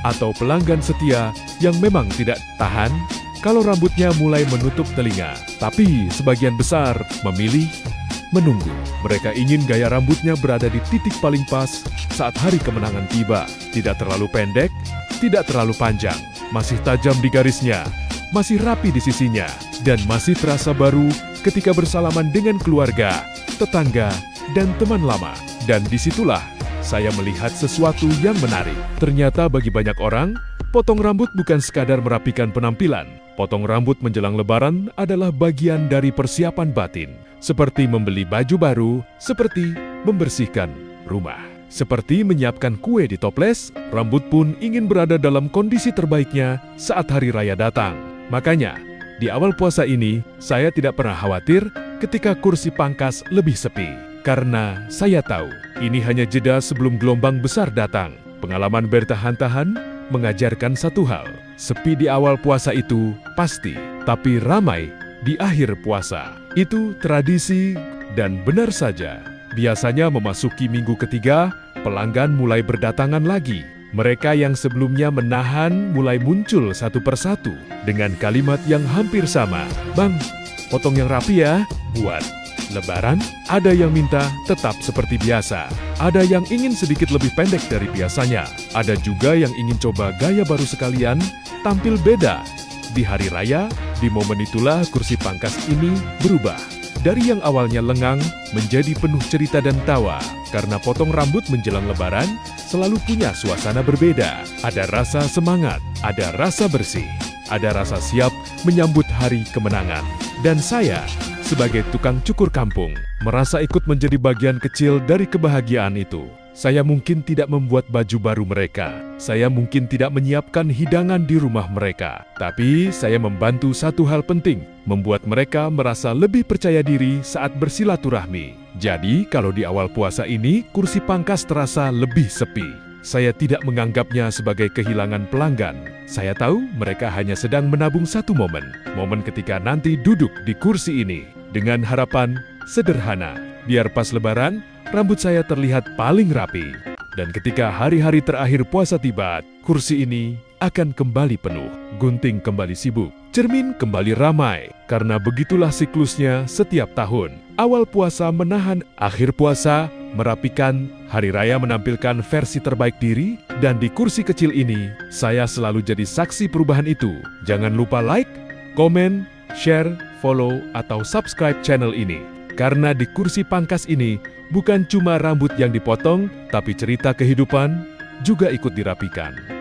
atau pelanggan setia yang memang tidak tahan kalau rambutnya mulai menutup telinga. Tapi sebagian besar memilih menunggu. Mereka ingin gaya rambutnya berada di titik paling pas saat hari kemenangan tiba. Tidak terlalu pendek, tidak terlalu panjang, masih tajam di garisnya, masih rapi di sisinya, dan masih terasa baru ketika bersalaman dengan keluarga, tetangga, dan teman lama. Dan disitulah saya melihat sesuatu yang menarik. Ternyata bagi banyak orang, potong rambut bukan sekadar merapikan penampilan. Potong rambut menjelang Lebaran adalah bagian dari persiapan batin. Seperti membeli baju baru, seperti membersihkan rumah. Seperti menyiapkan kue di toples, rambut pun ingin berada dalam kondisi terbaiknya saat hari raya datang. Makanya, di awal puasa ini, saya tidak pernah khawatir ketika kursi pangkas lebih sepi. Karena saya tahu, ini hanya jeda sebelum gelombang besar datang. Pengalaman bertahan-tahan mengajarkan satu hal. Sepi di awal puasa itu pasti, tapi ramai di akhir puasa. Itu tradisi dan benar saja. Biasanya memasuki minggu ketiga, pelanggan mulai berdatangan lagi. Mereka yang sebelumnya menahan mulai muncul satu persatu dengan kalimat yang hampir sama. "Bang, potong yang rapi ya, buat Lebaran." Ada yang minta tetap seperti biasa. Ada yang ingin sedikit lebih pendek dari biasanya. Ada juga yang ingin coba gaya baru sekalian, tampil beda. Di hari raya, di momen itulah kursi pangkas ini berubah. Dari yang awalnya lengang menjadi penuh cerita dan tawa. Karena potong rambut menjelang Lebaran selalu punya suasana berbeda. Ada rasa semangat, ada rasa bersih, ada rasa siap menyambut hari kemenangan. Dan saya, sebagai tukang cukur kampung, merasa ikut menjadi bagian kecil dari kebahagiaan itu. Saya mungkin tidak membuat baju baru mereka. Saya mungkin tidak menyiapkan hidangan di rumah mereka. Tapi saya membantu satu hal penting, membuat mereka merasa lebih percaya diri saat bersilaturahmi. Jadi, kalau di awal puasa ini, kursi pangkas terasa lebih sepi. Saya tidak menganggapnya sebagai kehilangan pelanggan. Saya tahu mereka hanya sedang menabung satu momen. Momen ketika nanti duduk di kursi ini. Dengan harapan sederhana, biar pas Lebaran, rambut saya terlihat paling rapi. Dan ketika hari-hari terakhir puasa tiba, kursi ini akan kembali penuh. Gunting kembali sibuk, cermin kembali ramai. Karena begitulah siklusnya setiap tahun. Awal puasa menahan, akhir puasa merapikan, hari raya menampilkan versi terbaik diri, dan di kursi kecil ini, saya selalu jadi saksi perubahan itu. Jangan lupa like, komen, share, follow, atau subscribe channel ini. Karena di kursi pangkas ini, bukan cuma rambut yang dipotong, tapi cerita kehidupan juga ikut dirapikan.